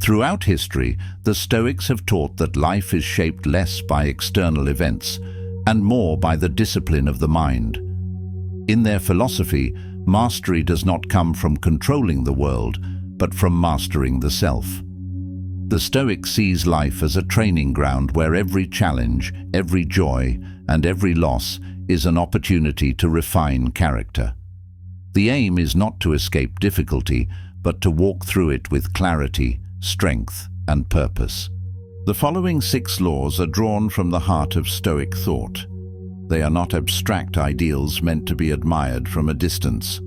Throughout history, the Stoics have taught that life is shaped less by external events and more by the discipline of the mind. In their philosophy, mastery does not come from controlling the world, but from mastering the self. The Stoic sees life as a training ground where every challenge, every joy, and every loss is an opportunity to refine character. The aim is not to escape difficulty, but to walk through it with clarity, strength, and purpose. The following 6 laws are drawn from the heart of Stoic thought. They are not abstract ideals meant to be admired from a distance.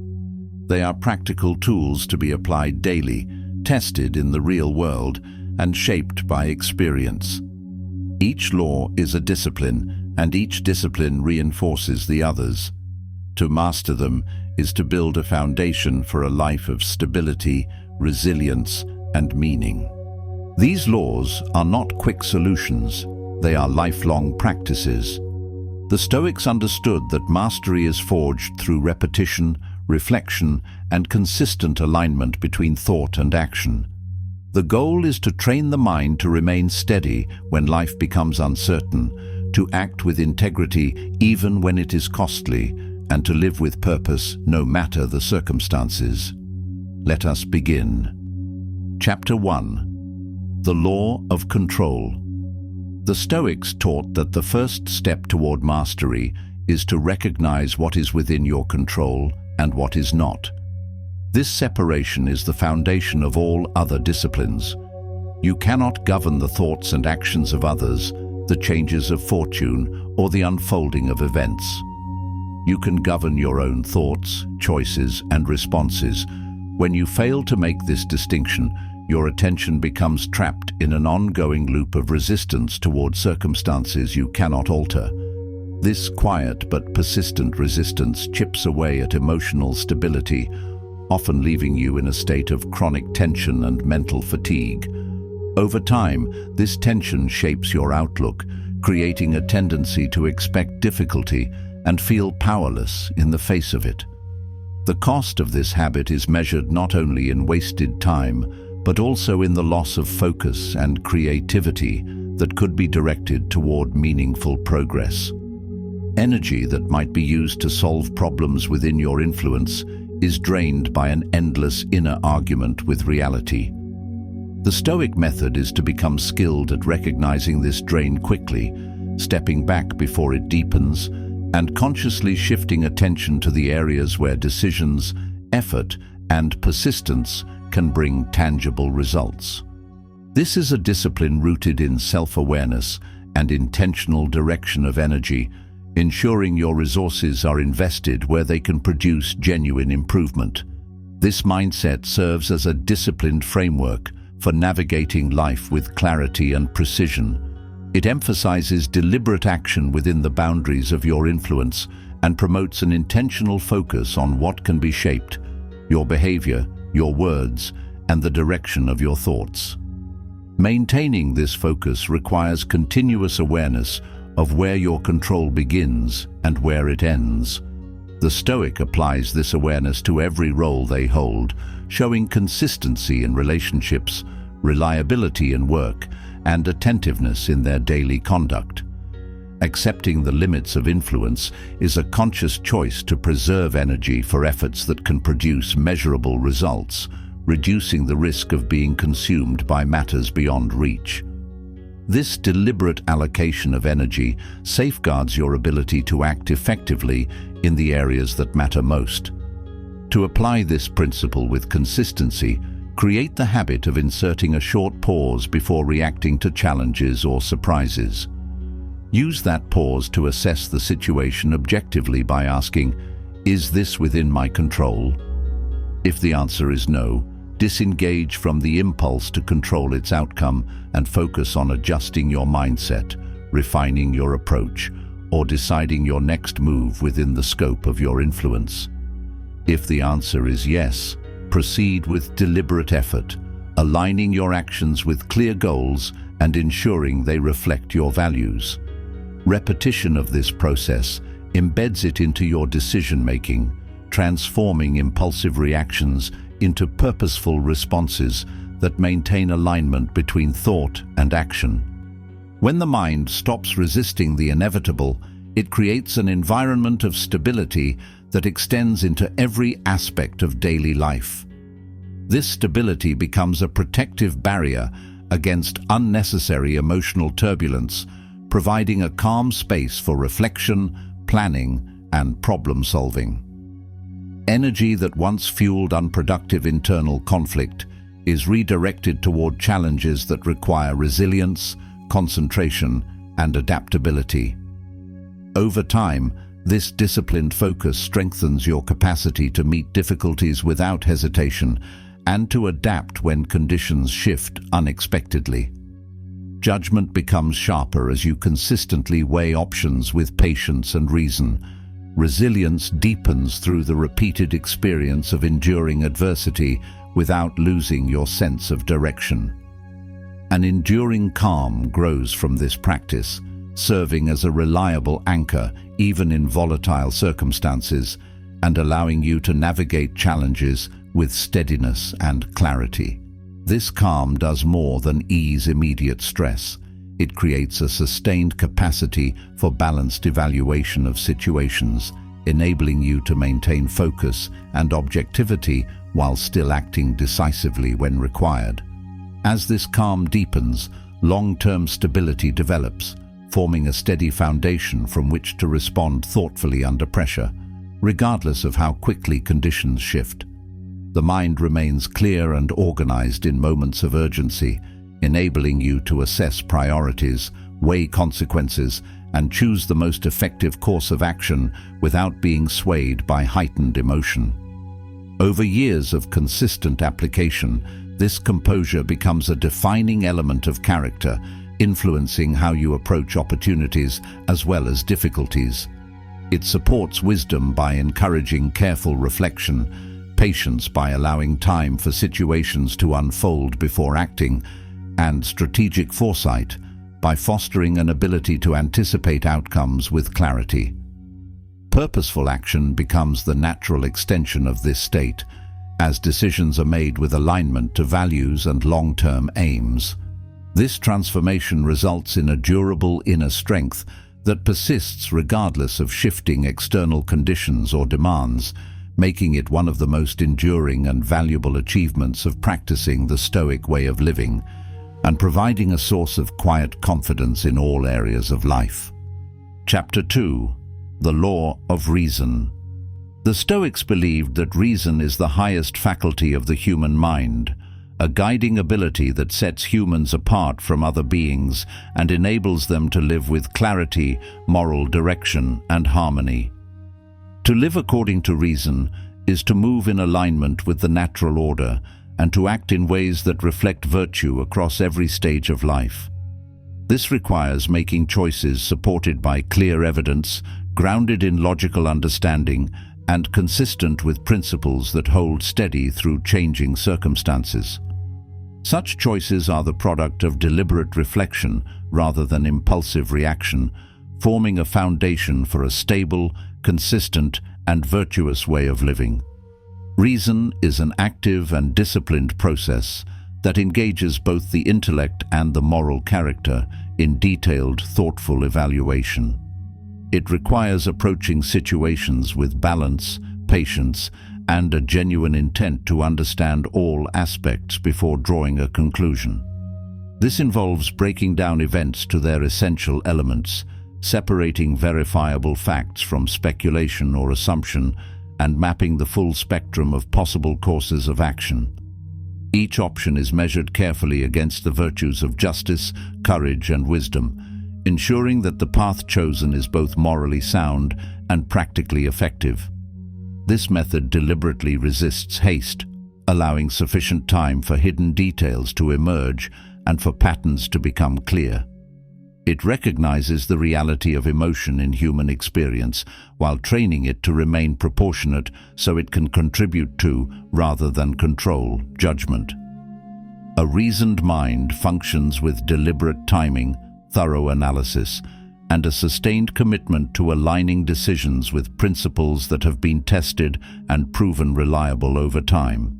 They are practical tools to be applied daily, tested in the real world, and shaped by experience. Each law is a discipline, and each discipline reinforces the others. To master them is to build a foundation for a life of stability, resilience, and meaning. These laws are not quick solutions, they are lifelong practices. The Stoics understood that mastery is forged through repetition, reflection, and consistent alignment between thought and action. The goal is to train the mind to remain steady when life becomes uncertain, to act with integrity even when it is costly, and to live with purpose no matter the circumstances. Let us begin. Chapter 1. The Law of Control. The Stoics taught that the first step toward mastery is to recognize what is within your control and what is not. This separation is the foundation of all other disciplines. You cannot govern the thoughts and actions of others, the changes of fortune, or the unfolding of events. You can govern your own thoughts, choices, and responses. When you fail to make this distinction, your attention becomes trapped in an ongoing loop of resistance toward circumstances you cannot alter. This quiet but persistent resistance chips away at emotional stability, often leaving you in a state of chronic tension and mental fatigue. Over time, this tension shapes your outlook, creating a tendency to expect difficulty and feel powerless in the face of it. The cost of this habit is measured not only in wasted time, but also in the loss of focus and creativity that could be directed toward meaningful progress. Energy that might be used to solve problems within your influence is drained by an endless inner argument with reality. The Stoic method is to become skilled at recognizing this drain quickly, stepping back before it deepens, and consciously shifting attention to the areas where decisions, effort, and persistence can bring tangible results. This is a discipline rooted in self-awareness and intentional direction of energy, ensuring your resources are invested where they can produce genuine improvement. This mindset serves as a disciplined framework for navigating life with clarity and precision. It emphasizes deliberate action within the boundaries of your influence and promotes an intentional focus on what can be shaped: your behavior, your words, and the direction of your thoughts. Maintaining this focus requires continuous awareness of where your control begins and where it ends. The Stoic applies this awareness to every role they hold, showing consistency in relationships, reliability in work, and attentiveness in their daily conduct. Accepting the limits of influence is a conscious choice to preserve energy for efforts that can produce measurable results, reducing the risk of being consumed by matters beyond reach. This deliberate allocation of energy safeguards your ability to act effectively in the areas that matter most. To apply this principle with consistency, create the habit of inserting a short pause before reacting to challenges or surprises. Use that pause to assess the situation objectively by asking, "Is this within my control?" If the answer is no, disengage from the impulse to control its outcome and focus on adjusting your mindset, refining your approach, or deciding your next move within the scope of your influence. If the answer is yes, proceed with deliberate effort, aligning your actions with clear goals and ensuring they reflect your values. Repetition of this process embeds it into your decision-making, transforming impulsive reactions into purposeful responses that maintain alignment between thought and action. When the mind stops resisting the inevitable, it creates an environment of stability that extends into every aspect of daily life. This stability becomes a protective barrier against unnecessary emotional turbulence, providing a calm space for reflection, planning, and problem-solving. Energy that once fueled unproductive internal conflict is redirected toward challenges that require resilience, concentration, and adaptability. Over time, this disciplined focus strengthens your capacity to meet difficulties without hesitation and to adapt when conditions shift unexpectedly. Judgment becomes sharper as you consistently weigh options with patience and reason. Resilience deepens through the repeated experience of enduring adversity without losing your sense of direction. An enduring calm grows from this practice, serving as a reliable anchor even in volatile circumstances and allowing you to navigate challenges with steadiness and clarity. This calm does more than ease immediate stress. It creates a sustained capacity for balanced evaluation of situations, enabling you to maintain focus and objectivity while still acting decisively when required. As this calm deepens, long-term stability develops, forming a steady foundation from which to respond thoughtfully under pressure, regardless of how quickly conditions shift. The mind remains clear and organized in moments of urgency, enabling you to assess priorities, weigh consequences, and choose the most effective course of action without being swayed by heightened emotion. Over years of consistent application, this composure becomes a defining element of character, influencing how you approach opportunities as well as difficulties. It supports wisdom by encouraging careful reflection, patience by allowing time for situations to unfold before acting, and strategic foresight by fostering an ability to anticipate outcomes with clarity. Purposeful action becomes the natural extension of this state, as decisions are made with alignment to values and long-term aims. This transformation results in a durable inner strength that persists regardless of shifting external conditions or demands, making it one of the most enduring and valuable achievements of practicing the Stoic way of living, and providing a source of quiet confidence in all areas of life. Chapter 2. The Law of Reason. The Stoics believed that reason is the highest faculty of the human mind, a guiding ability that sets humans apart from other beings and enables them to live with clarity, moral direction, and harmony. To live according to reason is to move in alignment with the natural order and to act in ways that reflect virtue across every stage of life. This requires making choices supported by clear evidence, grounded in logical understanding, and consistent with principles that hold steady through changing circumstances. Such choices are the product of deliberate reflection rather than impulsive reaction, forming a foundation for a stable, consistent, and virtuous way of living. Reason is an active and disciplined process that engages both the intellect and the moral character in detailed, thoughtful evaluation. It requires approaching situations with balance, patience, and a genuine intent to understand all aspects before drawing a conclusion. This involves breaking down events to their essential elements, separating verifiable facts from speculation or assumption, and mapping the full spectrum of possible courses of action. Each option is measured carefully against the virtues of justice, courage, and wisdom, ensuring that the path chosen is both morally sound and practically effective. This method deliberately resists haste, allowing sufficient time for hidden details to emerge and for patterns to become clear. It recognizes the reality of emotion in human experience while training it to remain proportionate so it can contribute to, rather than control, judgment. A reasoned mind functions with deliberate timing, thorough analysis, and a sustained commitment to aligning decisions with principles that have been tested and proven reliable over time.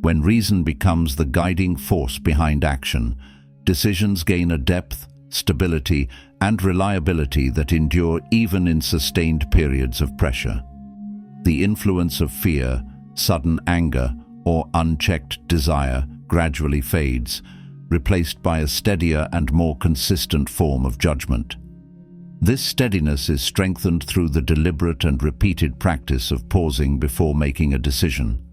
When reason becomes the guiding force behind action, decisions gain a depth, stability, and reliability that endure even in sustained periods of pressure. The influence of fear, sudden anger, or unchecked desire gradually fades, replaced by a steadier and more consistent form of judgment. This steadiness is strengthened through the deliberate and repeated practice of pausing before making a decision.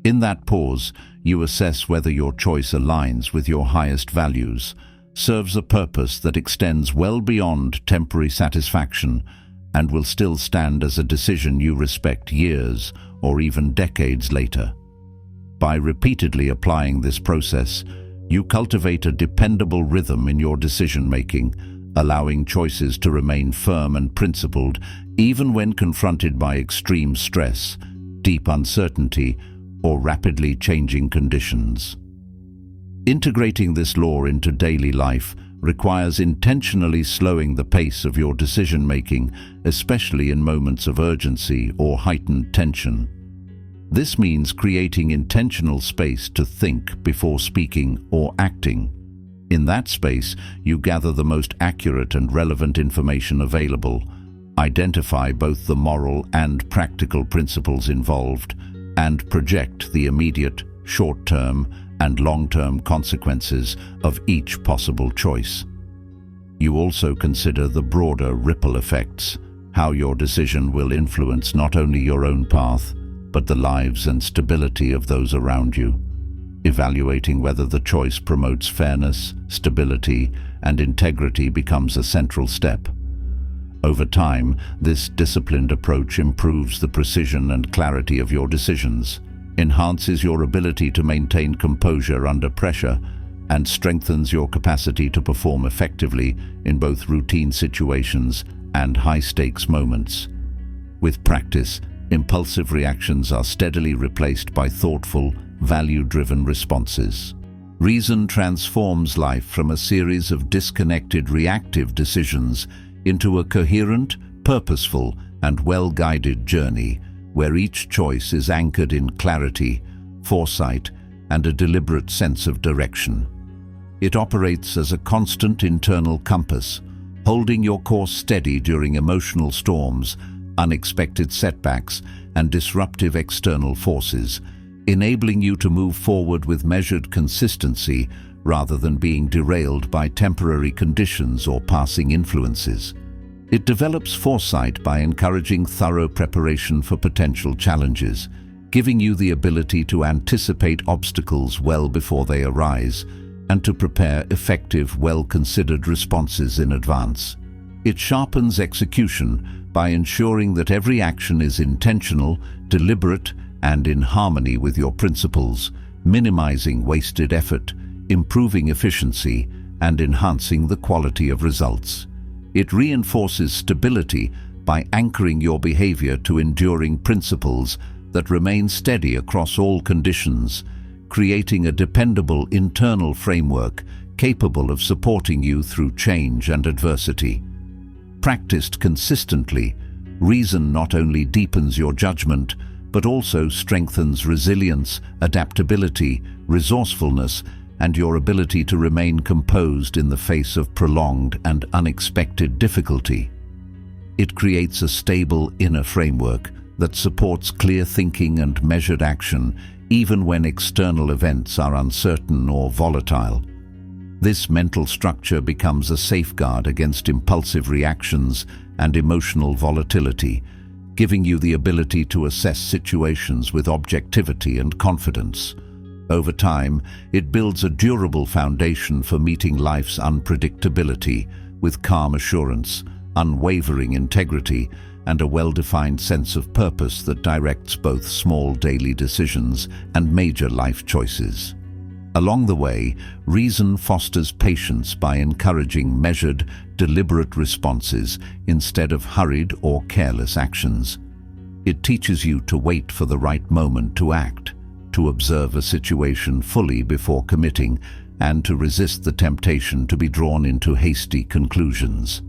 In that pause, you assess whether your choice aligns with your highest values, serves a purpose that extends well beyond temporary satisfaction, and will still stand as a decision you respect years or even decades later. By repeatedly applying this process, you cultivate a dependable rhythm in your decision-making, allowing choices to remain firm and principled even when confronted by extreme stress, deep uncertainty, or rapidly changing conditions. Integrating this law into daily life requires intentionally slowing the pace of your decision-making, especially in moments of urgency or heightened tension. This means creating intentional space to think before speaking or acting. In that space, you gather the most accurate and relevant information available, identify both the moral and practical principles involved, and project the immediate, short-term, and long-term consequences of each possible choice. You also consider the broader ripple effects, how your decision will influence not only your own path, but the lives and stability of those around you. Evaluating whether the choice promotes fairness, stability, and integrity becomes a central step. Over time, this disciplined approach improves the precision and clarity of your decisions, enhances your ability to maintain composure under pressure, and strengthens your capacity to perform effectively in both routine situations and high-stakes moments. With practice, impulsive reactions are steadily replaced by thoughtful, value-driven responses. Reason transforms life from a series of disconnected reactive decisions into a coherent, purposeful, and well-guided journey where each choice is anchored in clarity, foresight, and a deliberate sense of direction. It operates as a constant internal compass, holding your course steady during emotional storms, unexpected setbacks, and disruptive external forces, enabling you to move forward with measured consistency rather than being derailed by temporary conditions or passing influences. It develops foresight by encouraging thorough preparation for potential challenges, giving you the ability to anticipate obstacles well before they arise and to prepare effective, well-considered responses in advance. It sharpens execution by ensuring that every action is intentional, deliberate, and in harmony with your principles, minimizing wasted effort, improving efficiency, and enhancing the quality of results. It reinforces stability by anchoring your behavior to enduring principles that remain steady across all conditions, creating a dependable internal framework capable of supporting you through change and adversity. Practiced consistently, reason not only deepens your judgment, but also strengthens resilience, adaptability, resourcefulness, and your ability to remain composed in the face of prolonged and unexpected difficulty. It creates a stable inner framework that supports clear thinking and measured action, even when external events are uncertain or volatile. This mental structure becomes a safeguard against impulsive reactions and emotional volatility, giving you the ability to assess situations with objectivity and confidence. Over time, it builds a durable foundation for meeting life's unpredictability with calm assurance, unwavering integrity, and a well-defined sense of purpose that directs both small daily decisions and major life choices. Along the way, reason fosters patience by encouraging measured, deliberate responses instead of hurried or careless actions. It teaches you to wait for the right moment to act, to observe a situation fully before committing, and to resist the temptation to be drawn into hasty conclusions.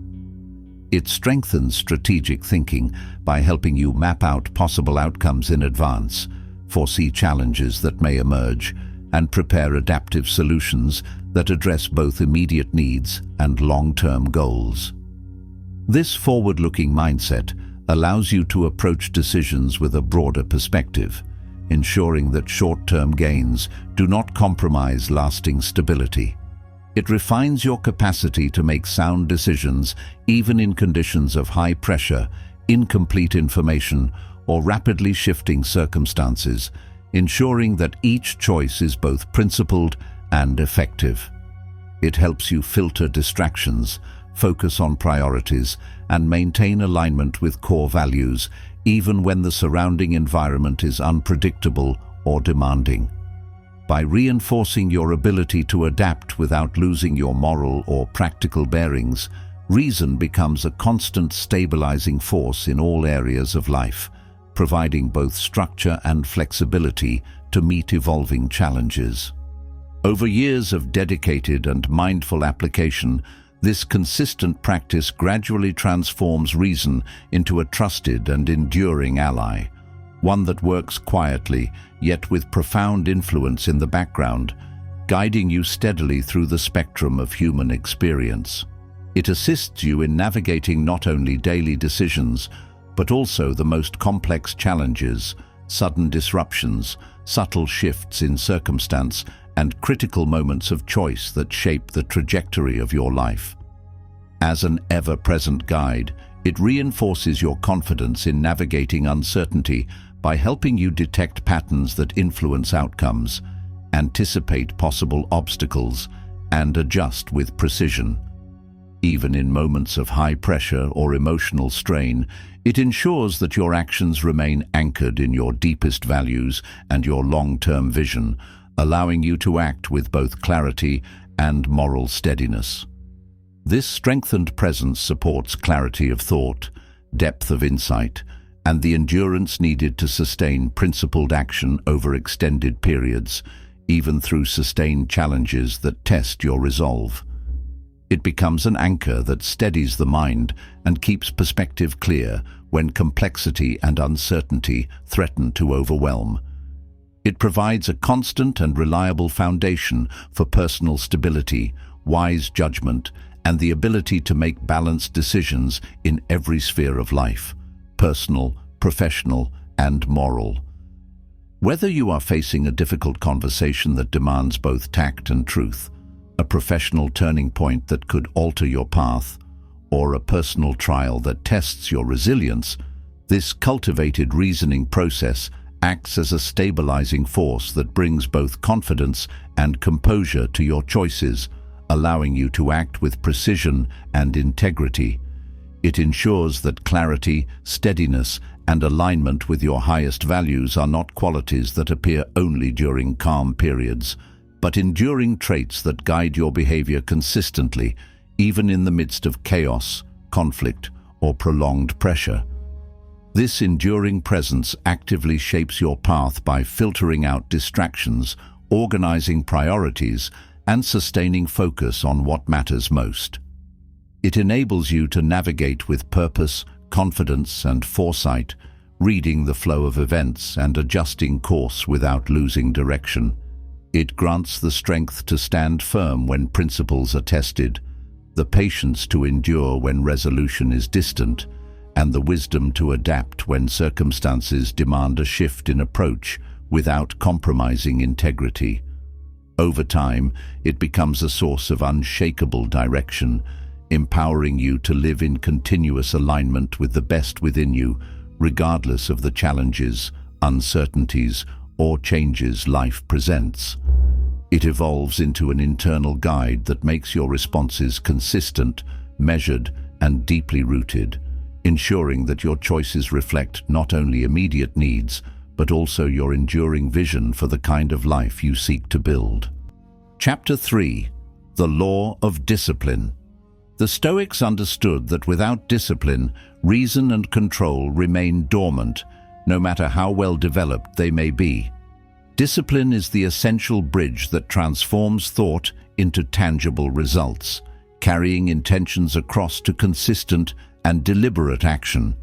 It strengthens strategic thinking by helping you map out possible outcomes in advance, foresee challenges that may emerge, and prepare adaptive solutions that address both immediate needs and long-term goals. This forward-looking mindset allows you to approach decisions with a broader perspective, ensuring that short-term gains do not compromise lasting stability. It refines your capacity to make sound decisions even in conditions of high pressure, incomplete information, or rapidly shifting circumstances, ensuring that each choice is both principled and effective. It helps you filter distractions, focus on priorities, and maintain alignment with core values, even when the surrounding environment is unpredictable or demanding. By reinforcing your ability to adapt without losing your moral or practical bearings, reason becomes a constant stabilizing force in all areas of life, providing both structure and flexibility to meet evolving challenges. Over years of dedicated and mindful application, this consistent practice gradually transforms reason into a trusted and enduring ally, one that works quietly, yet with profound influence in the background, guiding you steadily through the spectrum of human experience. It assists you in navigating not only daily decisions, but also the most complex challenges, sudden disruptions, subtle shifts in circumstance, and critical moments of choice that shape the trajectory of your life. As an ever-present guide, it reinforces your confidence in navigating uncertainty by helping you detect patterns that influence outcomes, anticipate possible obstacles, and adjust with precision. Even in moments of high pressure or emotional strain, it ensures that your actions remain anchored in your deepest values and your long-term vision, allowing you to act with both clarity and moral steadiness. This strengthened presence supports clarity of thought, depth of insight, and the endurance needed to sustain principled action over extended periods, even through sustained challenges that test your resolve. It becomes an anchor that steadies the mind and keeps perspective clear when complexity and uncertainty threaten to overwhelm. It provides a constant and reliable foundation for personal stability, wise judgment, and the ability to make balanced decisions in every sphere of life, personal, professional, and moral. Whether you are facing a difficult conversation that demands both tact and truth, a professional turning point that could alter your path, or a personal trial that tests your resilience, this cultivated reasoning process acts as a stabilizing force that brings both confidence and composure to your choices, allowing you to act with precision and integrity. It ensures that clarity, steadiness, and alignment with your highest values are not qualities that appear only during calm periods, but enduring traits that guide your behavior consistently, even in the midst of chaos, conflict, or prolonged pressure. This enduring presence actively shapes your path by filtering out distractions, organizing priorities, and sustaining focus on what matters most. It enables you to navigate with purpose, confidence, and foresight, reading the flow of events and adjusting course without losing direction. It grants the strength to stand firm when principles are tested, the patience to endure when resolution is distant, and the wisdom to adapt when circumstances demand a shift in approach without compromising integrity. Over time, it becomes a source of unshakable direction, empowering you to live in continuous alignment with the best within you, regardless of the challenges, uncertainties, or changes life presents. It evolves into an internal guide that makes your responses consistent, measured, and deeply rooted, ensuring that your choices reflect not only immediate needs, but also your enduring vision for the kind of life you seek to build. Chapter 3. The Law of Discipline. The Stoics understood that without discipline, reason and control remain dormant, no matter how well developed they may be. Discipline is the essential bridge that transforms thought into tangible results, carrying intentions across to consistent and deliberate action.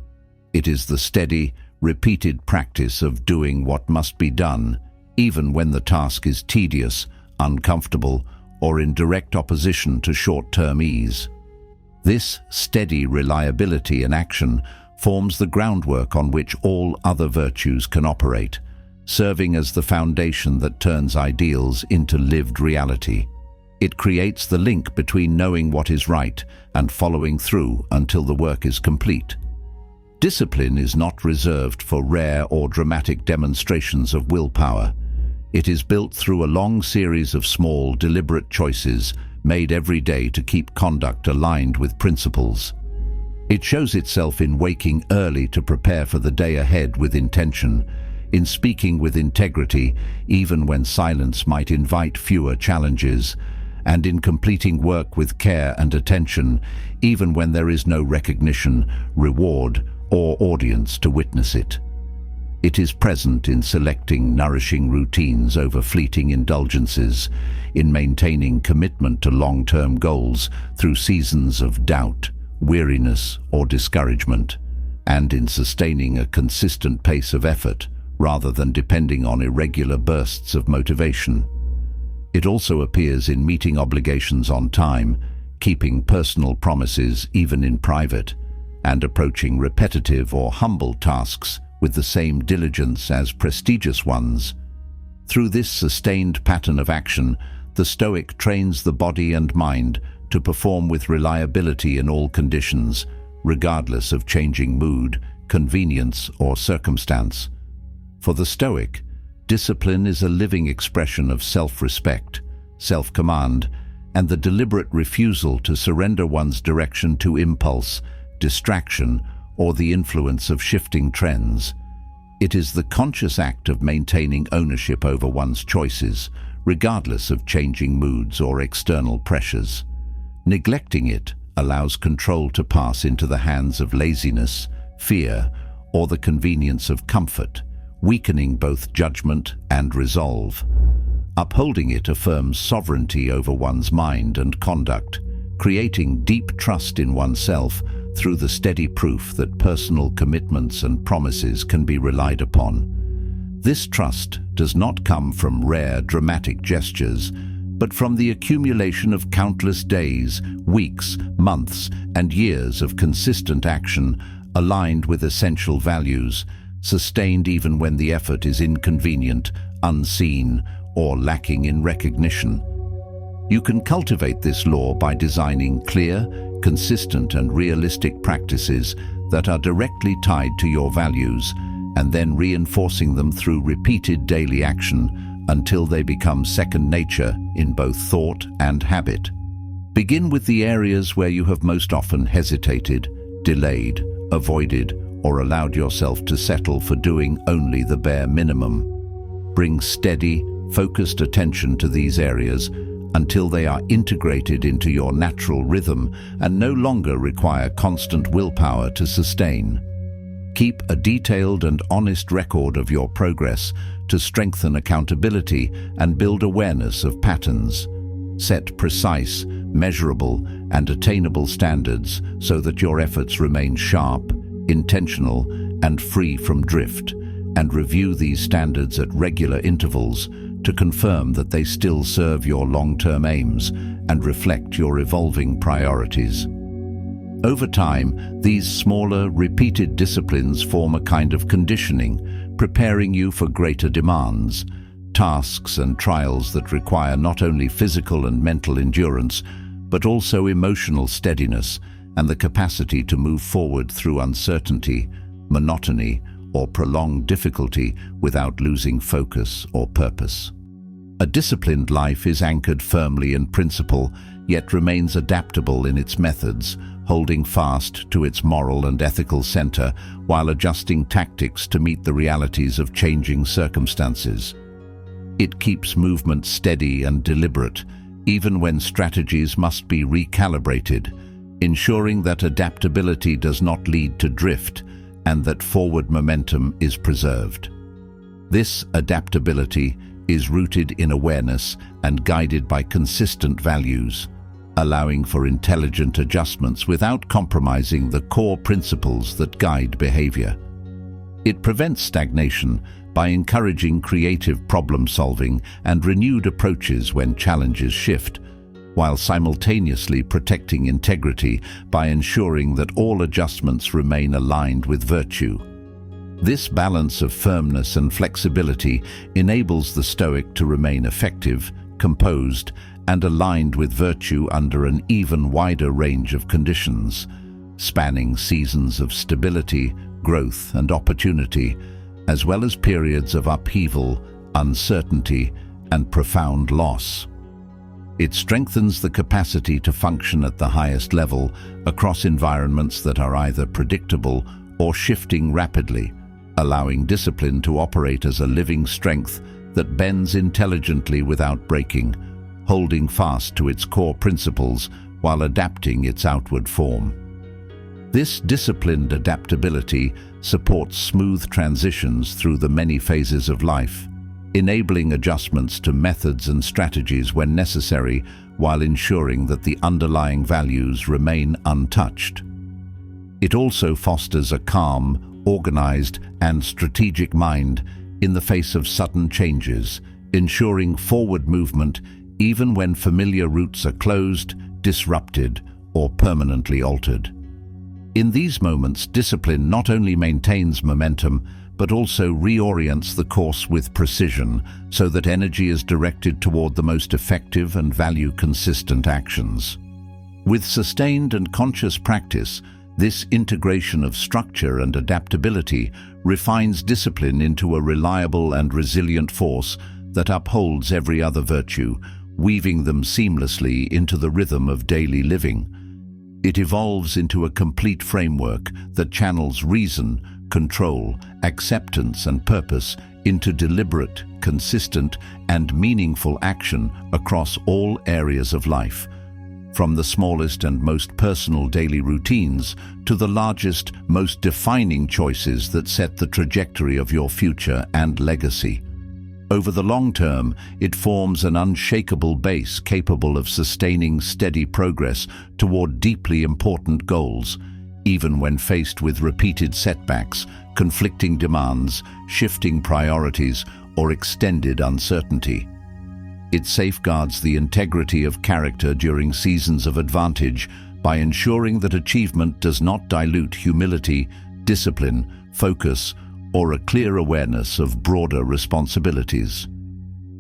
It is the steady, repeated practice of doing what must be done, even when the task is tedious, uncomfortable, or in direct opposition to short-term ease. This steady reliability in action forms the groundwork on which all other virtues can operate, serving as the foundation that turns ideals into lived reality. It creates the link between knowing what is right and following through until the work is complete. Discipline is not reserved for rare or dramatic demonstrations of willpower. It is built through a long series of small, deliberate choices made every day to keep conduct aligned with principles. It shows itself in waking early to prepare for the day ahead with intention, in speaking with integrity even when silence might invite fewer challenges, and in completing work with care and attention even when there is no recognition, reward, or audience to witness it. It is present in selecting nourishing routines over fleeting indulgences, in maintaining commitment to long-term goals through seasons of doubt, weariness, or discouragement, and in sustaining a consistent pace of effort rather than depending on irregular bursts of motivation. It also appears in meeting obligations on time, keeping personal promises even in private, and approaching repetitive or humble tasks with the same diligence as prestigious ones. Through this sustained pattern of action, the Stoic trains the body and mind to perform with reliability in all conditions, regardless of changing mood, convenience, or circumstance. For the Stoic, discipline is a living expression of self-respect, self-command, and the deliberate refusal to surrender one's direction to impulse, distraction, or the influence of shifting trends. It is the conscious act of maintaining ownership over one's choices, regardless of changing moods or external pressures. Neglecting it allows control to pass into the hands of laziness, fear, or the convenience of comfort, weakening both judgment and resolve. Upholding it affirms sovereignty over one's mind and conduct, creating deep trust in oneself through the steady proof that personal commitments and promises can be relied upon. This trust does not come from rare, dramatic gestures, but from the accumulation of countless days, weeks, months, and years of consistent action aligned with essential values, sustained even when the effort is inconvenient, unseen, or lacking in recognition. You can cultivate this law by designing clear, consistent, and realistic practices that are directly tied to your values, and then reinforcing them through repeated daily action until they become second nature in both thought and habit. Begin with the areas where you have most often hesitated, delayed, avoided, or allowed yourself to settle for doing only the bare minimum. Bring steady, focused attention to these areas until they are integrated into your natural rhythm and no longer require constant willpower to sustain. Keep a detailed and honest record of your progress to strengthen accountability and build awareness of patterns. Set precise, measurable, and attainable standards so that your efforts remain sharp, intentional, and free from drift, and review these standards at regular intervals to confirm that they still serve your long-term aims and reflect your evolving priorities. Over time, these smaller, repeated disciplines form a kind of conditioning, preparing you for greater demands, tasks and trials that require not only physical and mental endurance, but also emotional steadiness and the capacity to move forward through uncertainty, monotony, or prolonged difficulty without losing focus or purpose. A disciplined life is anchored firmly in principle, yet remains adaptable in its methods, holding fast to its moral and ethical center while adjusting tactics to meet the realities of changing circumstances. It keeps movement steady and deliberate, even when strategies must be recalibrated, ensuring that adaptability does not lead to drift and that forward momentum is preserved. This adaptability is rooted in awareness and guided by consistent values, allowing for intelligent adjustments without compromising the core principles that guide behavior. It prevents stagnation by encouraging creative problem-solving and renewed approaches when challenges shift, while simultaneously protecting integrity by ensuring that all adjustments remain aligned with virtue. This balance of firmness and flexibility enables the Stoic to remain effective, composed, and aligned with virtue under an even wider range of conditions, spanning seasons of stability, growth, and opportunity, as well as periods of upheaval, uncertainty, and profound loss. It strengthens the capacity to function at the highest level across environments that are either predictable or shifting rapidly, allowing discipline to operate as a living strength that bends intelligently without breaking, holding fast to its core principles while adapting its outward form. This disciplined adaptability supports smooth transitions through the many phases of life, enabling adjustments to methods and strategies when necessary while ensuring that the underlying values remain untouched. It also fosters a calm, organized, and strategic mind in the face of sudden changes, ensuring forward movement even when familiar routes are closed, disrupted, or permanently altered. In these moments, discipline not only maintains momentum, but also reorients the course with precision so that energy is directed toward the most effective and value-consistent actions. With sustained and conscious practice, this integration of structure and adaptability refines discipline into a reliable and resilient force that upholds every other virtue, weaving them seamlessly into the rhythm of daily living. It evolves into a complete framework that channels reason, control, acceptance, and purpose into deliberate, consistent, and meaningful action across all areas of life, from the smallest and most personal daily routines to the largest, most defining choices that set the trajectory of your future and legacy. Over the long term, it forms an unshakable base capable of sustaining steady progress toward deeply important goals, even when faced with repeated setbacks, conflicting demands, shifting priorities, or extended uncertainty. It safeguards the integrity of character during seasons of advantage by ensuring that achievement does not dilute humility, discipline, focus, or a clear awareness of broader responsibilities.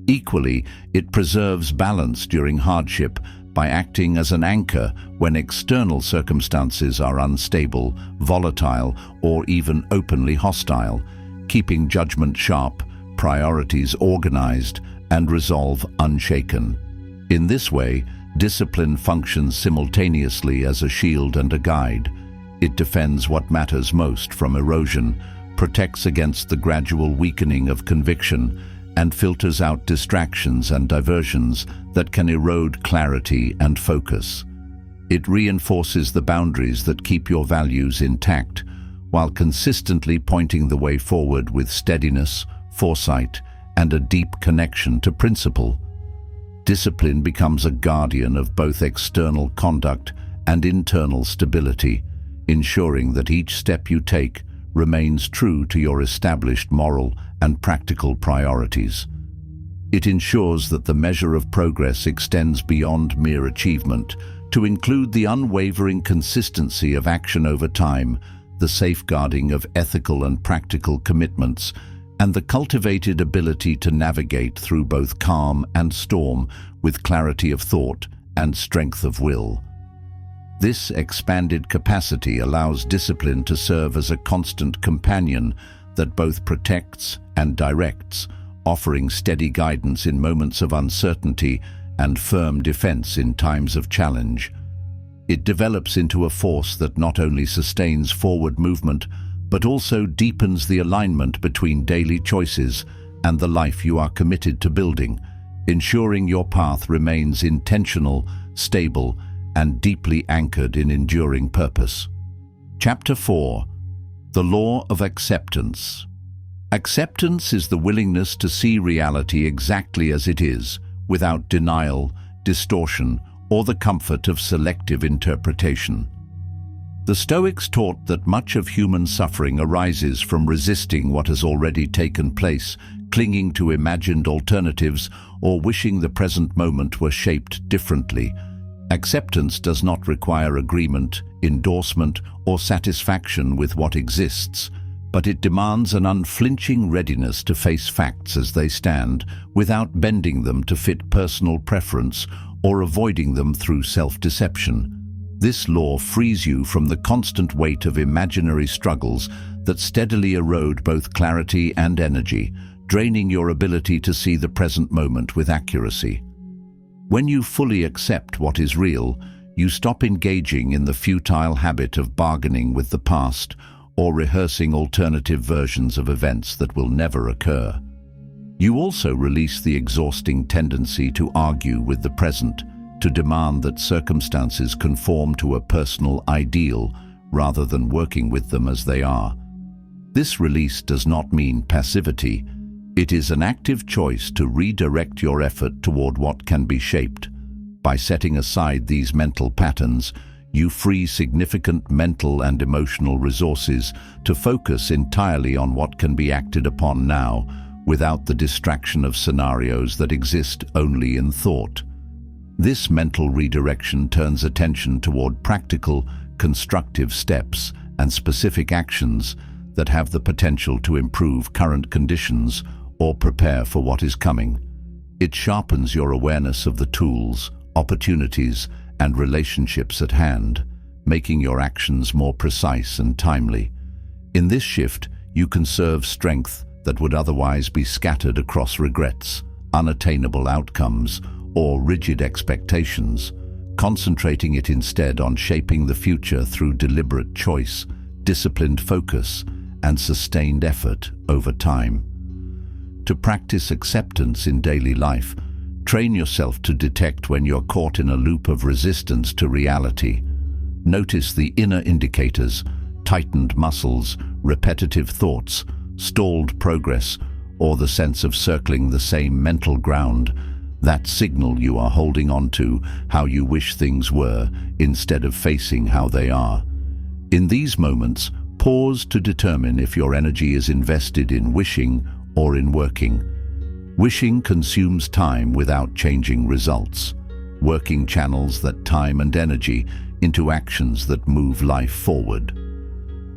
Equally, it preserves balance during hardship by acting as an anchor when external circumstances are unstable, volatile, or even openly hostile, keeping judgment sharp, priorities organized, and resolve unshaken. In this way, discipline functions simultaneously as a shield and a guide. It defends what matters most from erosion, protects against the gradual weakening of conviction, and filters out distractions and diversions that can erode clarity and focus. It reinforces the boundaries that keep your values intact, while consistently pointing the way forward with steadiness, foresight, and a deep connection to principle. Discipline becomes a guardian of both external conduct and internal stability, ensuring that each step you take remains true to your established moral and practical priorities. It ensures that the measure of progress extends beyond mere achievement to include the unwavering consistency of action over time, the safeguarding of ethical and practical commitments, and the cultivated ability to navigate through both calm and storm with clarity of thought and strength of will. This expanded capacity allows discipline to serve as a constant companion that both protects and directs, offering steady guidance in moments of uncertainty and firm defense in times of challenge. It develops into a force that not only sustains forward movement, but also deepens the alignment between daily choices and the life you are committed to building, ensuring your path remains intentional, stable, and deeply anchored in enduring purpose. Chapter 4. The Law of Acceptance. Acceptance is the willingness to see reality exactly as it is, without denial, distortion, or the comfort of selective interpretation. The Stoics taught that much of human suffering arises from resisting what has already taken place, clinging to imagined alternatives, or wishing the present moment were shaped differently. Acceptance does not require agreement, endorsement, or satisfaction with what exists, but it demands an unflinching readiness to face facts as they stand, without bending them to fit personal preference or avoiding them through self-deception. This law frees you from the constant weight of imaginary struggles that steadily erode both clarity and energy, draining your ability to see the present moment with accuracy. When you fully accept what is real, you stop engaging in the futile habit of bargaining with the past or rehearsing alternative versions of events that will never occur. You also release the exhausting tendency to argue with the present, to demand that circumstances conform to a personal ideal rather than working with them as they are. This release does not mean passivity. It is an active choice to redirect your effort toward what can be shaped. By setting aside these mental patterns, you free significant mental and emotional resources to focus entirely on what can be acted upon now, without the distraction of scenarios that exist only in thought. This mental redirection turns attention toward practical, constructive steps and specific actions that have the potential to improve current conditions or prepare for what is coming. It sharpens your awareness of the tools, opportunities, and relationships at hand, making your actions more precise and timely. In this shift, you conserve strength that would otherwise be scattered across regrets, unattainable outcomes, or rigid expectations, concentrating it instead on shaping the future through deliberate choice, disciplined focus, and sustained effort over time. To practice acceptance in daily life, train yourself to detect when you're caught in a loop of resistance to reality. Notice the inner indicators: tightened muscles, repetitive thoughts, stalled progress, or the sense of circling the same mental ground. That signal you are holding on to how you wish things were instead of facing how they are. In these moments, pause to determine if your energy is invested in wishing or in working. Wishing consumes time without changing results. Working channels that time and energy into actions that move life forward.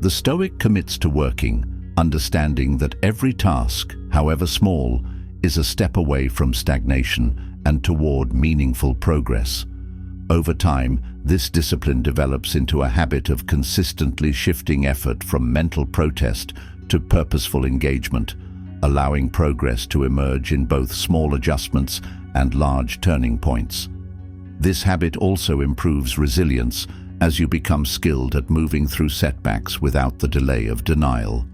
The Stoic commits to working, understanding that every task, however small, is a step away from stagnation and toward meaningful progress. Over time, this discipline develops into a habit of consistently shifting effort from mental protest to purposeful engagement, allowing progress to emerge in both small adjustments and large turning points. This habit also improves resilience as you become skilled at moving through setbacks without the delay of denial.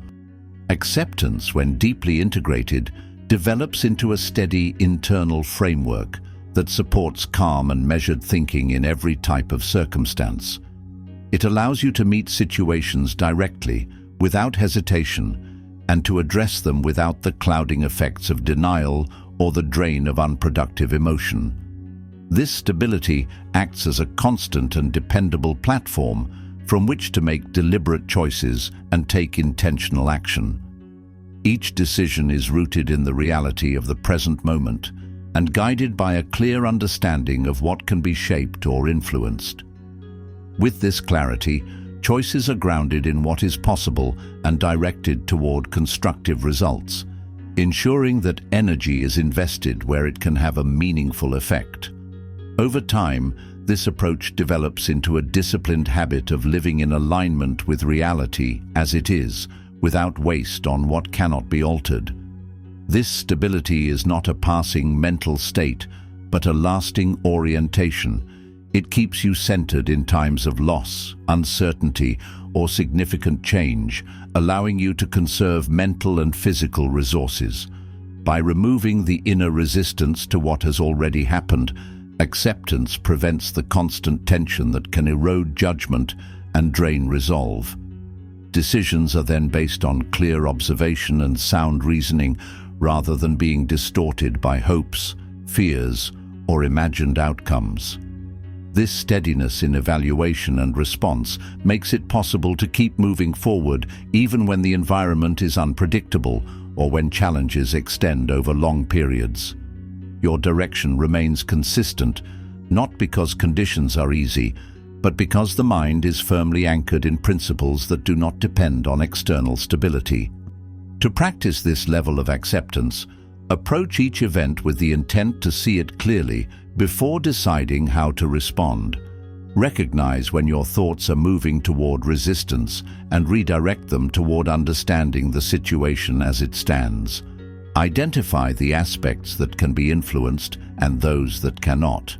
Acceptance, when deeply integrated, develops into a steady internal framework that supports calm and measured thinking in every type of circumstance. It allows you to meet situations directly, without hesitation, and to address them without the clouding effects of denial or the drain of unproductive emotion. This stability acts as a constant and dependable platform from which to make deliberate choices and take intentional action. Each decision is rooted in the reality of the present moment and guided by a clear understanding of what can be shaped or influenced. With this clarity, choices are grounded in what is possible and directed toward constructive results, ensuring that energy is invested where it can have a meaningful effect. Over time, this approach develops into a disciplined habit of living in alignment with reality as it is, without waste on what cannot be altered. This stability is not a passing mental state, but a lasting orientation. It keeps you centered in times of loss, uncertainty, or significant change, allowing you to conserve mental and physical resources. By removing the inner resistance to what has already happened, acceptance prevents the constant tension that can erode judgment and drain resolve. Decisions are then based on clear observation and sound reasoning, rather than being distorted by hopes, fears, or imagined outcomes. This steadiness in evaluation and response makes it possible to keep moving forward even when the environment is unpredictable or when challenges extend over long periods. Your direction remains consistent, not because conditions are easy, but because the mind is firmly anchored in principles that do not depend on external stability. To practice this level of acceptance, approach each event with the intent to see it clearly before deciding how to respond. Recognize when your thoughts are moving toward resistance and redirect them toward understanding the situation as it stands. Identify the aspects that can be influenced and those that cannot.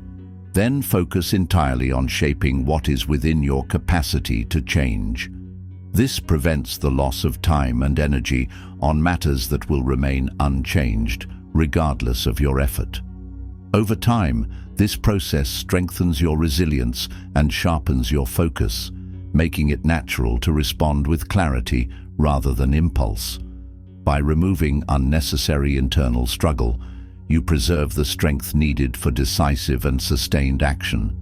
Then focus entirely on shaping what is within your capacity to change. This prevents the loss of time and energy on matters that will remain unchanged, regardless of your effort. Over time, this process strengthens your resilience and sharpens your focus, making it natural to respond with clarity rather than impulse. By removing unnecessary internal struggle, you preserve the strength needed for decisive and sustained action.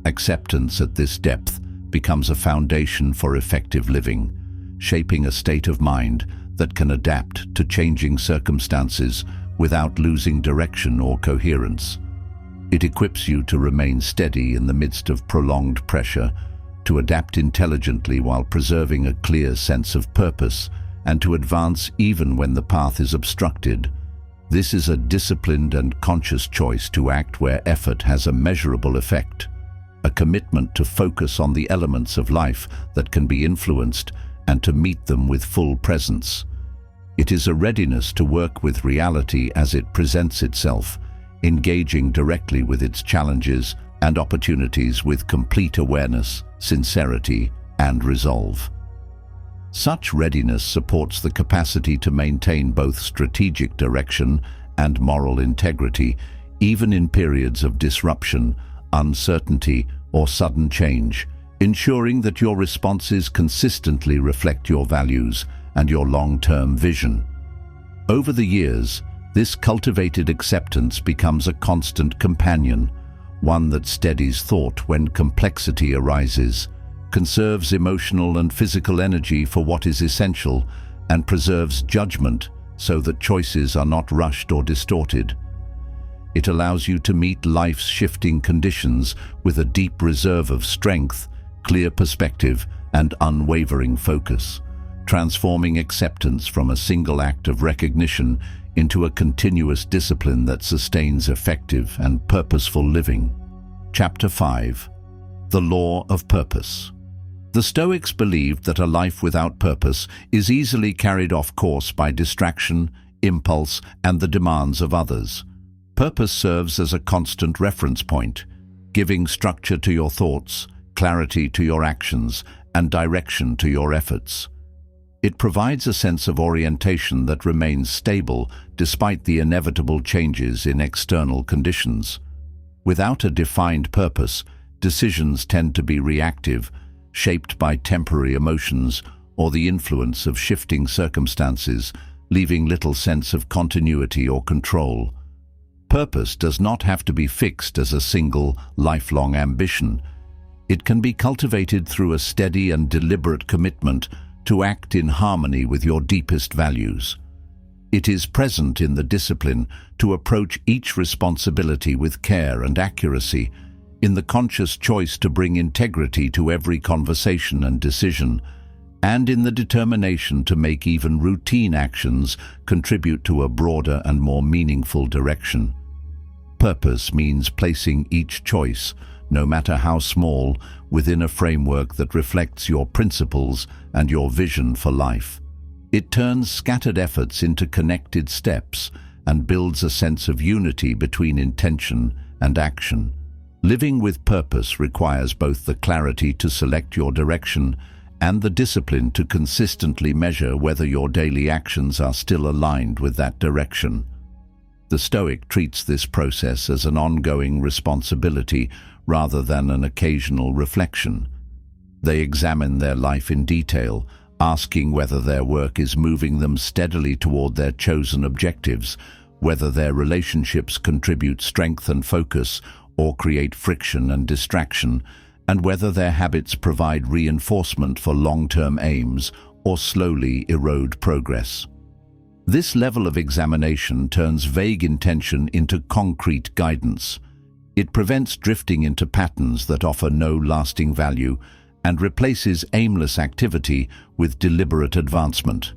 Acceptance at this depth becomes a foundation for effective living, shaping a state of mind that can adapt to changing circumstances without losing direction or coherence. It equips you to remain steady in the midst of prolonged pressure, to adapt intelligently while preserving a clear sense of purpose, and to advance even when the path is obstructed. This is a disciplined and conscious choice to act where effort has a measurable effect, a commitment to focus on the elements of life that can be influenced and to meet them with full presence. It is a readiness to work with reality as it presents itself, engaging directly with its challenges and opportunities with complete awareness, sincerity, and resolve. Such readiness supports the capacity to maintain both strategic direction and moral integrity, even in periods of disruption, uncertainty, or sudden change, ensuring that your responses consistently reflect your values and your long-term vision. Over the years, this cultivated acceptance becomes a constant companion, one that steadies thought when complexity arises, conserves emotional and physical energy for what is essential, and preserves judgment so that choices are not rushed or distorted. It allows you to meet life's shifting conditions with a deep reserve of strength, clear perspective, and unwavering focus, transforming acceptance from a single act of recognition into a continuous discipline that sustains effective and purposeful living. Chapter 5. The Law of Purpose. The Stoics believed that a life without purpose is easily carried off course by distraction, impulse, and the demands of others. Purpose serves as a constant reference point, giving structure to your thoughts, clarity to your actions, and direction to your efforts. It provides a sense of orientation that remains stable despite the inevitable changes in external conditions. Without a defined purpose, decisions tend to be reactive, shaped by temporary emotions or the influence of shifting circumstances, leaving little sense of continuity or control. Purpose does not have to be fixed as a single, lifelong ambition. It can be cultivated through a steady and deliberate commitment to act in harmony with your deepest values. It is present in the discipline to approach each responsibility with care and accuracy, in the conscious choice to bring integrity to every conversation and decision, and in the determination to make even routine actions contribute to a broader and more meaningful direction. Purpose means placing each choice, no matter how small, within a framework that reflects your principles and your vision for life. It turns scattered efforts into connected steps and builds a sense of unity between intention and action. Living with purpose requires both the clarity to select your direction and the discipline to consistently measure whether your daily actions are still aligned with that direction. The Stoic treats this process as an ongoing responsibility rather than an occasional reflection. They examine their life in detail, asking whether their work is moving them steadily toward their chosen objectives, whether their relationships contribute strength and focus, or create friction and distraction, and whether their habits provide reinforcement for long-term aims or slowly erode progress. This level of examination turns vague intention into concrete guidance. It prevents drifting into patterns that offer no lasting value and replaces aimless activity with deliberate advancement.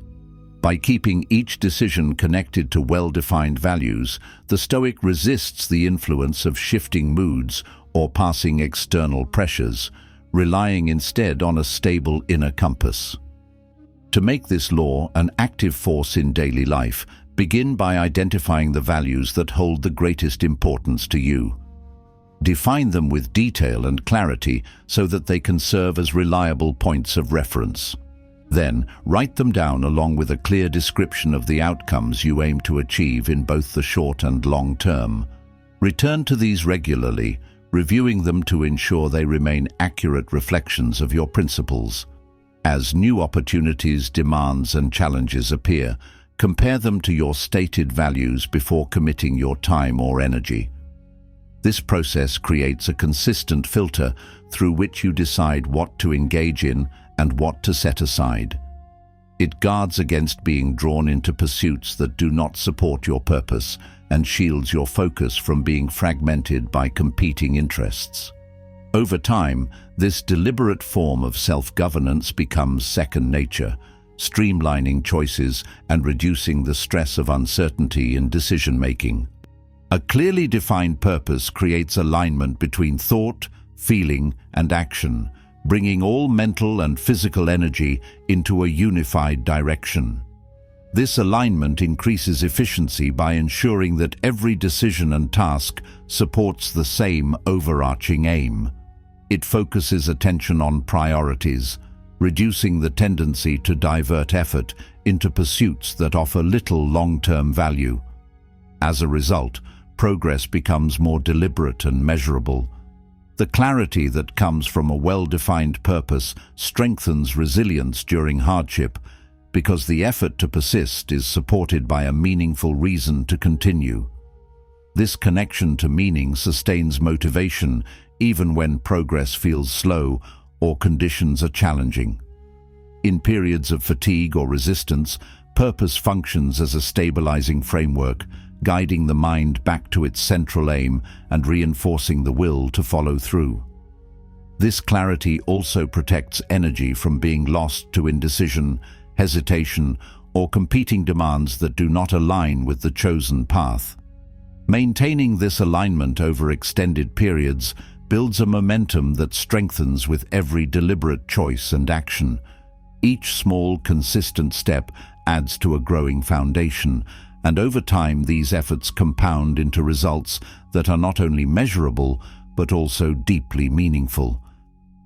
By keeping each decision connected to well-defined values, the Stoic resists the influence of shifting moods or passing external pressures, relying instead on a stable inner compass. To make this law an active force in daily life, begin by identifying the values that hold the greatest importance to you. Define them with detail and clarity so that they can serve as reliable points of reference. Then, write them down along with a clear description of the outcomes you aim to achieve in both the short and long term. Return to these regularly, reviewing them to ensure they remain accurate reflections of your principles. As new opportunities, demands, and challenges appear, compare them to your stated values before committing your time or energy. This process creates a consistent filter through which you decide what to engage in and what to set aside. It guards against being drawn into pursuits that do not support your purpose and shields your focus from being fragmented by competing interests. Over time, this deliberate form of self-governance becomes second nature, streamlining choices and reducing the stress of uncertainty in decision-making. A clearly defined purpose creates alignment between thought, feeling, and action, bringing all mental and physical energy into a unified direction. This alignment increases efficiency by ensuring that every decision and task supports the same overarching aim. It focuses attention on priorities, reducing the tendency to divert effort into pursuits that offer little long-term value. As a result, progress becomes more deliberate and measurable. The clarity that comes from a well-defined purpose strengthens resilience during hardship because the effort to persist is supported by a meaningful reason to continue. This connection to meaning sustains motivation even when progress feels slow or conditions are challenging. In periods of fatigue or resistance, purpose functions as a stabilizing framework, guiding the mind back to its central aim and reinforcing the will to follow through. This clarity also protects energy from being lost to indecision, hesitation, or competing demands that do not align with the chosen path. Maintaining this alignment over extended periods builds a momentum that strengthens with every deliberate choice and action. Each small, consistent step adds to a growing foundation, and over time these efforts compound into results that are not only measurable but also deeply meaningful.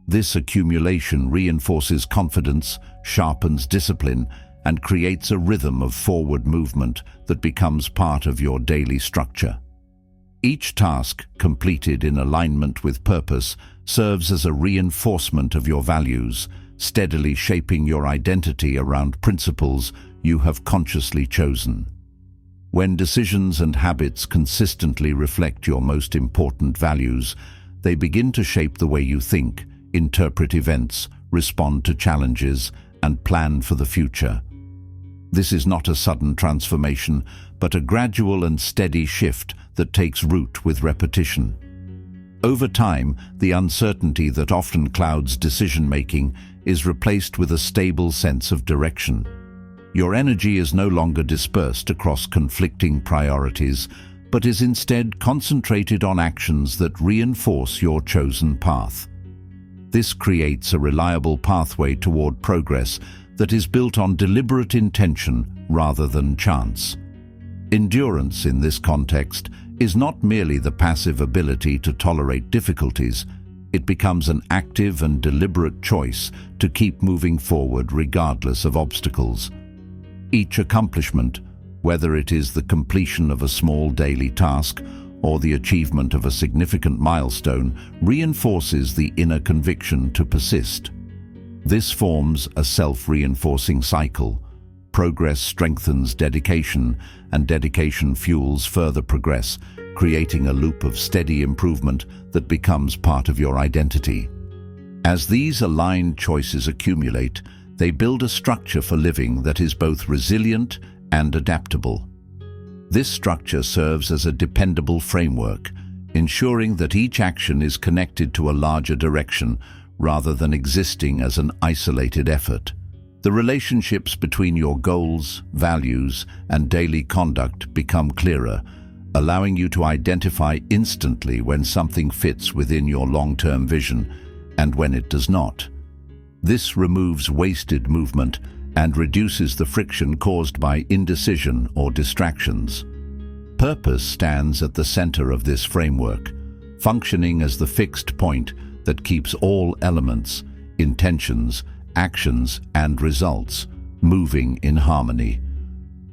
This accumulation reinforces confidence, sharpens discipline, and creates a rhythm of forward movement that becomes part of your daily structure. Each task completed in alignment with purpose serves as a reinforcement of your values, steadily shaping your identity around principles you have consciously chosen. When decisions and habits consistently reflect your most important values, they begin to shape the way you think, interpret events, respond to challenges, and plan for the future. This is not a sudden transformation, but a gradual and steady shift that takes root with repetition. Over time, the uncertainty that often clouds decision-making is replaced with a stable sense of direction. Your energy is no longer dispersed across conflicting priorities, but is instead concentrated on actions that reinforce your chosen path. This creates a reliable pathway toward progress that is built on deliberate intention rather than chance. Endurance in this context is not merely the passive ability to tolerate difficulties. It becomes an active and deliberate choice to keep moving forward regardless of obstacles. Each accomplishment, whether it is the completion of a small daily task or the achievement of a significant milestone, reinforces the inner conviction to persist. This forms a self-reinforcing cycle. Progress strengthens dedication, and dedication fuels further progress, creating a loop of steady improvement that becomes part of your identity. As these aligned choices accumulate, they build a structure for living that is both resilient and adaptable. This structure serves as a dependable framework, ensuring that each action is connected to a larger direction rather than existing as an isolated effort. The relationships between your goals, values, and daily conduct become clearer, allowing you to identify instantly when something fits within your long-term vision and when it does not. This removes wasted movement and reduces the friction caused by indecision or distractions. Purpose stands at the center of this framework, functioning as the fixed point that keeps all elements, intentions, actions, and results moving in harmony.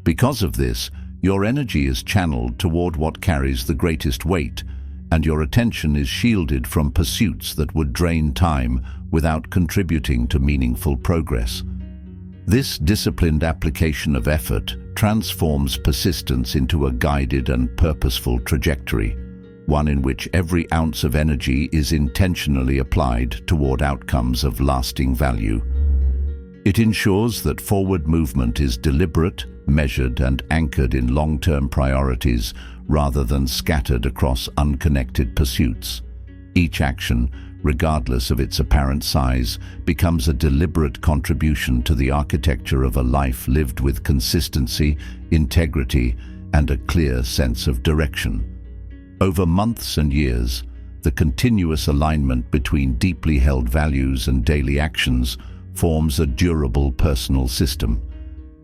Because of this, your energy is channeled toward what carries the greatest weight, and your attention is shielded from pursuits that would drain time without contributing to meaningful progress. This disciplined application of effort transforms persistence into a guided and purposeful trajectory, one in which every ounce of energy is intentionally applied toward outcomes of lasting value. It ensures that forward movement is deliberate, measured, and anchored in long-term priorities rather than scattered across unconnected pursuits. Each action, regardless of its apparent size, becomes a deliberate contribution to the architecture of a life lived with consistency, integrity, and a clear sense of direction. Over months and years, the continuous alignment between deeply held values and daily actions forms a durable personal system,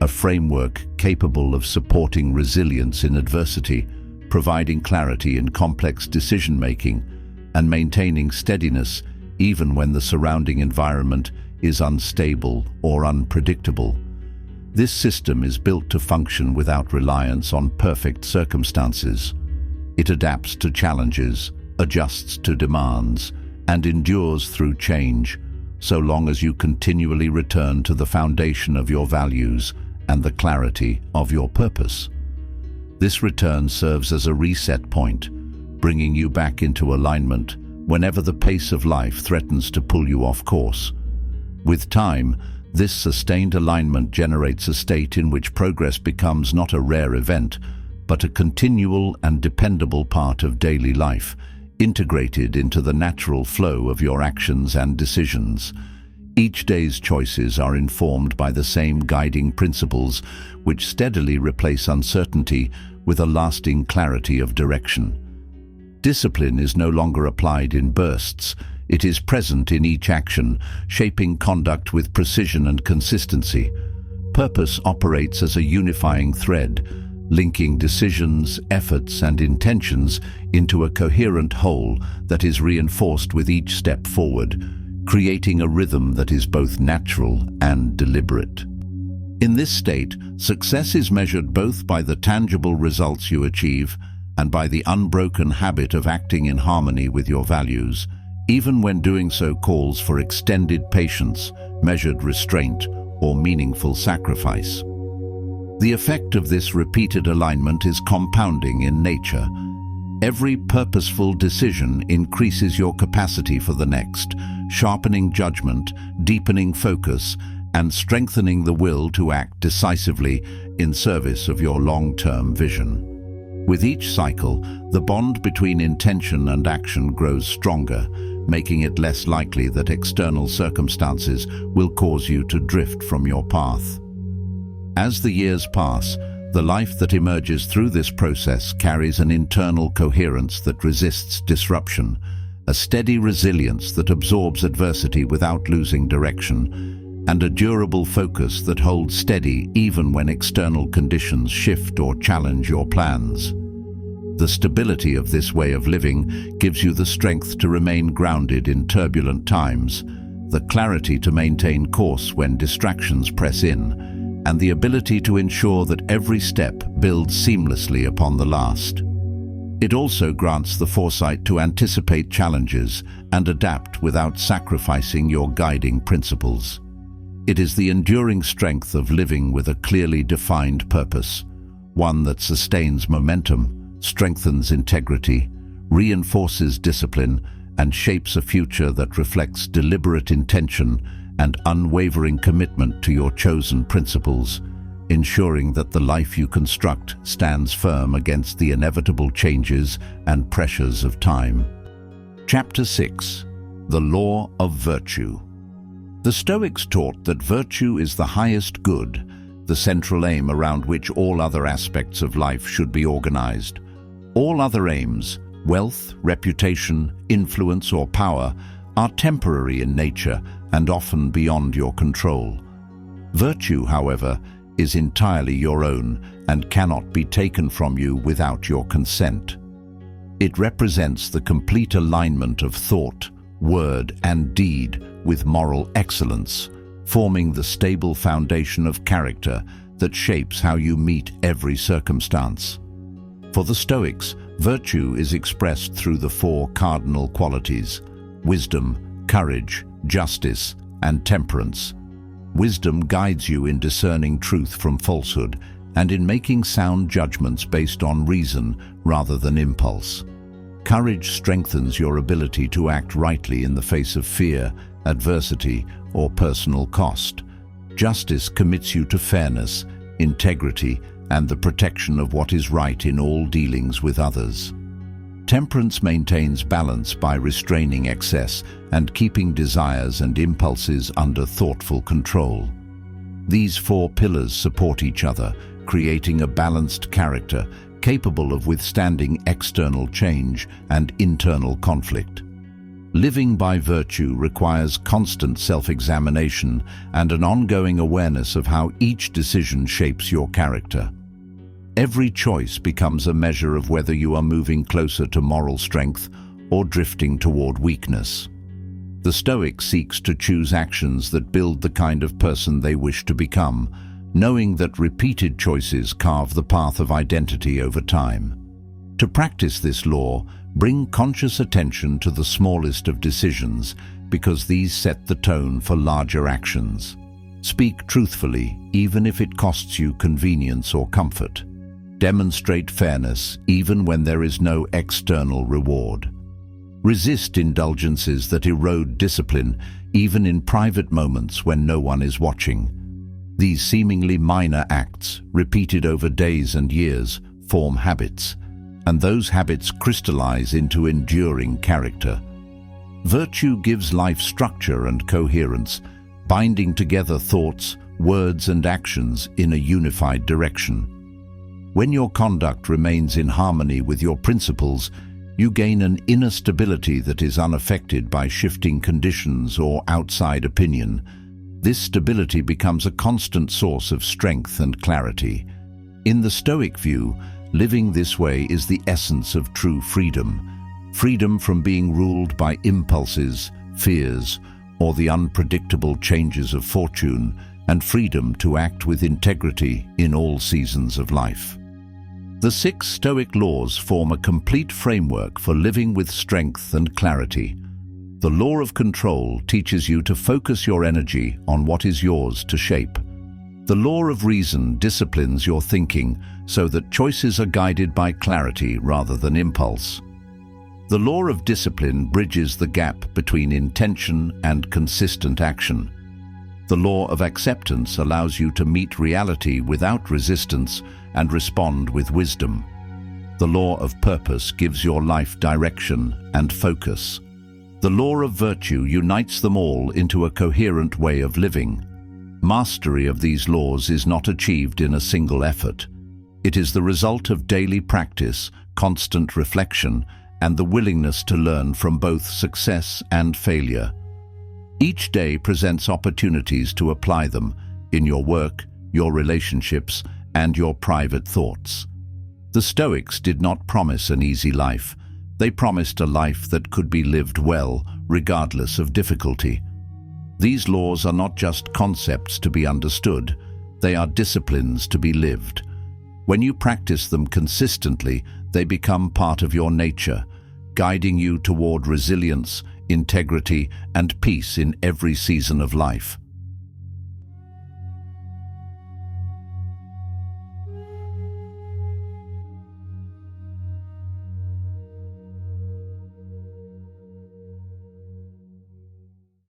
a framework capable of supporting resilience in adversity, providing clarity in complex decision-making, and maintaining steadiness even when the surrounding environment is unstable or unpredictable. This system is built to function without reliance on perfect circumstances. It adapts to challenges, adjusts to demands, and endures through change, so long as you continually return to the foundation of your values and the clarity of your purpose. This return serves as a reset point, bringing you back into alignment whenever the pace of life threatens to pull you off course. With time, this sustained alignment generates a state in which progress becomes not a rare event, but a continual and dependable part of daily life, integrated into the natural flow of your actions and decisions. Each day's choices are informed by the same guiding principles, which steadily replace uncertainty with a lasting clarity of direction. Discipline is no longer applied in bursts. It is present in each action, shaping conduct with precision and consistency. Purpose operates as a unifying thread, linking decisions, efforts, and intentions into a coherent whole that is reinforced with each step forward, creating a rhythm that is both natural and deliberate. In this state, success is measured both by the tangible results you achieve and by the unbroken habit of acting in harmony with your values, even when doing so calls for extended patience, measured restraint, or meaningful sacrifice. The effect of this repeated alignment is compounding in nature. Every purposeful decision increases your capacity for the next, sharpening judgment, deepening focus, and strengthening the will to act decisively in service of your long-term vision. With each cycle, the bond between intention and action grows stronger, making it less likely that external circumstances will cause you to drift from your path. As the years pass, the life that emerges through this process carries an internal coherence that resists disruption, a steady resilience that absorbs adversity without losing direction, and a durable focus that holds steady even when external conditions shift or challenge your plans. The stability of this way of living gives you the strength to remain grounded in turbulent times, the clarity to maintain course when distractions press in, and the ability to ensure that every step builds seamlessly upon the last. It also grants the foresight to anticipate challenges and adapt without sacrificing your guiding principles. It is the enduring strength of living with a clearly defined purpose, one that sustains momentum, strengthens integrity, reinforces discipline, and shapes a future that reflects deliberate intention and unwavering commitment to your chosen principles, ensuring that the life you construct stands firm against the inevitable changes and pressures of time. Chapter 6. The Law of Virtue. The Stoics taught that virtue is the highest good, the central aim around which all other aspects of life should be organized. All other aims, wealth, reputation, influence, or power, are temporary in nature and often beyond your control. Virtue, however, is entirely your own and cannot be taken from you without your consent. It represents the complete alignment of thought, word, and deed with moral excellence, forming the stable foundation of character that shapes how you meet every circumstance. For the Stoics, virtue is expressed through the four cardinal qualities: wisdom, courage, justice, and temperance. Wisdom guides you in discerning truth from falsehood and in making sound judgments based on reason rather than impulse. Courage strengthens your ability to act rightly in the face of fear, adversity, or personal cost. Justice commits you to fairness, integrity, and the protection of what is right in all dealings with others. Temperance maintains balance by restraining excess and keeping desires and impulses under thoughtful control. These four pillars support each other, creating a balanced character capable of withstanding external change and internal conflict. Living by virtue requires constant self-examination and an ongoing awareness of how each decision shapes your character. Every choice becomes a measure of whether you are moving closer to moral strength or drifting toward weakness. The Stoic seeks to choose actions that build the kind of person they wish to become, knowing that repeated choices carve the path of identity over time. To practice this law, bring conscious attention to the smallest of decisions, because these set the tone for larger actions. Speak truthfully, even if it costs you convenience or comfort. Demonstrate fairness, even when there is no external reward. Resist indulgences that erode discipline, even in private moments when no one is watching. These seemingly minor acts, repeated over days and years, form habits, and those habits crystallize into enduring character. Virtue gives life structure and coherence, binding together thoughts, words, and actions in a unified direction. When your conduct remains in harmony with your principles, you gain an inner stability that is unaffected by shifting conditions or outside opinion. This stability becomes a constant source of strength and clarity. In the Stoic view, living this way is the essence of true freedom. Freedom from being ruled by impulses, fears, or the unpredictable changes of fortune, and freedom to act with integrity in all seasons of life. The 6 Stoic laws form a complete framework for living with strength and clarity. The law of control teaches you to focus your energy on what is yours to shape. The law of reason disciplines your thinking so that choices are guided by clarity rather than impulse. The law of discipline bridges the gap between intention and consistent action. The law of acceptance allows you to meet reality without resistance and respond with wisdom. The law of purpose gives your life direction and focus. The law of virtue unites them all into a coherent way of living. Mastery of these laws is not achieved in a single effort. It is the result of daily practice, constant reflection, and the willingness to learn from both success and failure. Each day presents opportunities to apply them in your work, your relationships, and your private thoughts. The Stoics did not promise an easy life. They promised a life that could be lived well, regardless of difficulty. These laws are not just concepts to be understood, they are disciplines to be lived. When you practice them consistently, they become part of your nature, guiding you toward resilience, integrity, and peace in every season of life.